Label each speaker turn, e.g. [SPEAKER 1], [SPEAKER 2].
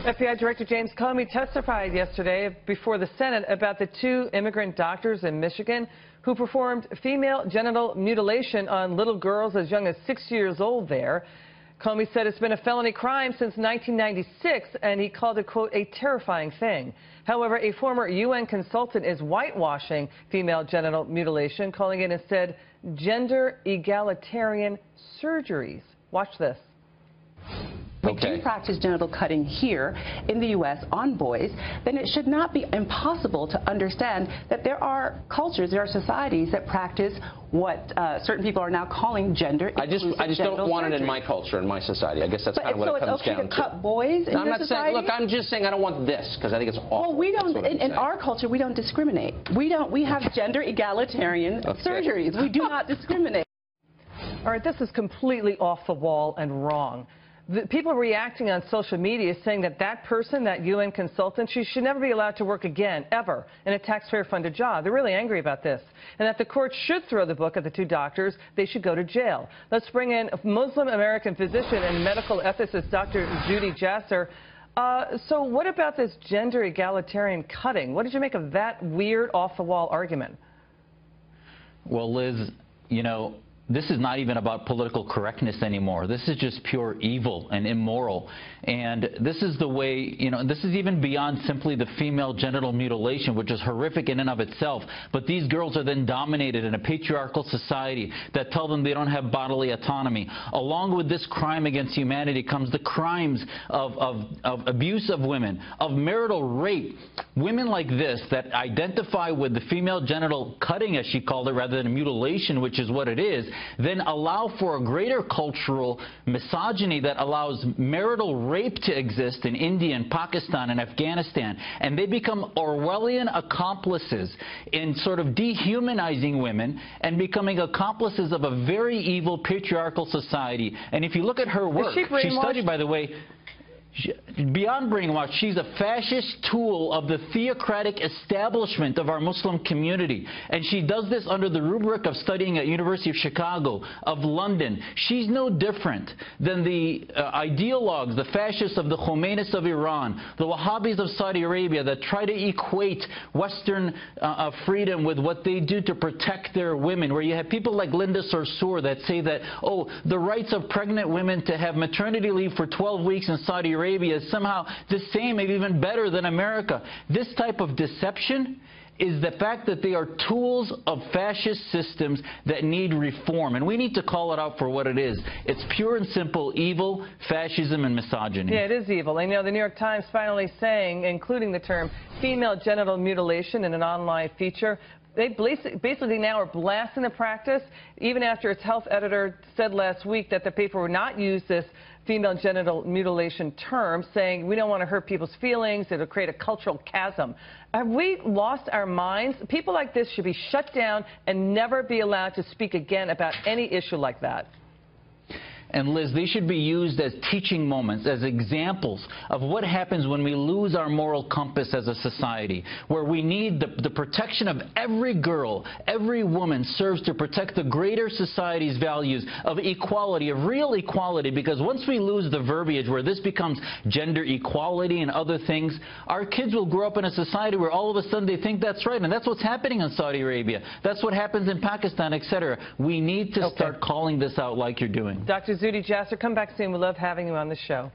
[SPEAKER 1] FBI Director James Comey testified yesterday before the Senate about the two immigrant doctors in Michigan who performed female genital mutilation on little girls as young as 6 years old there. Comey said it's been a felony crime since 1996, and he called it, quote, a terrifying thing. However, a former UN consultant is whitewashing female genital mutilation, calling it instead gender egalitarian surgeries. Watch this.
[SPEAKER 2] We do practice genital cutting here in the U.S. on boys, then it should not be impossible to understand that there are cultures, there are societies that practice what certain people are now calling gender inclusive
[SPEAKER 3] I just don't want
[SPEAKER 2] surgery.
[SPEAKER 3] it in my culture, in my society. I guess that's kind of what it comes down to.
[SPEAKER 2] So it's okay to cut boys in
[SPEAKER 3] no, I'm
[SPEAKER 2] your
[SPEAKER 3] not
[SPEAKER 2] society?
[SPEAKER 3] saying, look, I'm just saying I don't want this because I think it's awful.
[SPEAKER 2] Well, we don't, in our culture, we don't discriminate. We have gender egalitarian surgeries. We do not discriminate.
[SPEAKER 1] All right, this is completely off the wall and wrong. The people reacting on social media saying that that person, that UN consultant, she should never be allowed to work again, ever, in a taxpayer-funded job. They're really angry about this. And that the court should throw the book at the two doctors. They should go to jail. Let's bring in Muslim-American physician and medical ethicist Dr. Zuhdi Jasser. So what about this gender egalitarian cutting? What did you make of that weird, off-the-wall argument?
[SPEAKER 4] Well, Liz, you know, this is not even about political correctness anymore. This is just pure evil and immoral. And this is the way, you know, this is even beyond simply the female genital mutilation, which is horrific in and of itself. But these girls are then dominated in a patriarchal society that tell them they don't have bodily autonomy. Along with this crime against humanity comes the crimes of abuse of women, of marital rape. Women like this that identify with the female genital cutting, as she called it, rather than mutilation, which is what it is, then allow for a greater cultural misogyny that allows marital rape to exist in India and Pakistan and Afghanistan. And they become Orwellian accomplices in sort of dehumanizing women and becoming accomplices of a very evil patriarchal society. And if you look at her work, she studied, by the way, beyond brainwash, she's a fascist tool of the theocratic establishment of our Muslim community. And she does this under the rubric of studying at University of Chicago, of London. She's no different than the ideologues, the fascists of the Khomeinis of Iran, the Wahhabis of Saudi Arabia that try to equate Western freedom with what they do to protect their women, where you have people like Linda Sarsour that say that, oh, the rights of pregnant women to have maternity leave for 12 weeks in Saudi Arabia is somehow the same, maybe even better than America. This type of deception is the fact that they are tools of fascist systems that need reform. And we need to call it out for what it is. It's pure and simple evil, fascism, and misogyny.
[SPEAKER 1] Yeah, it is evil. And, you know, the New York Times finally saying, including the term female genital mutilation in an online feature, they basically now are blasting the practice, even after its health editor said last week that the paper would not use this female genital mutilation term, saying we don't want to hurt people's feelings, it'll create a cultural chasm. Have we lost our minds? People like this should be shut down and never be allowed to speak again about any issue like that.
[SPEAKER 4] And Liz, they should be used as teaching moments, as examples of what happens when we lose our moral compass as a society, where we need the protection of every girl, every woman serves to protect the greater society's values of equality, of real equality, because once we lose the verbiage where this becomes gender equality and other things, our kids will grow up in a society where all of a sudden they think that's right, and that's what's happening in Saudi Arabia. That's what happens in Pakistan, etc. We need to start calling this out like you're doing.
[SPEAKER 1] Dr. Zuhdi Jasser, come back soon. We love having you on the show.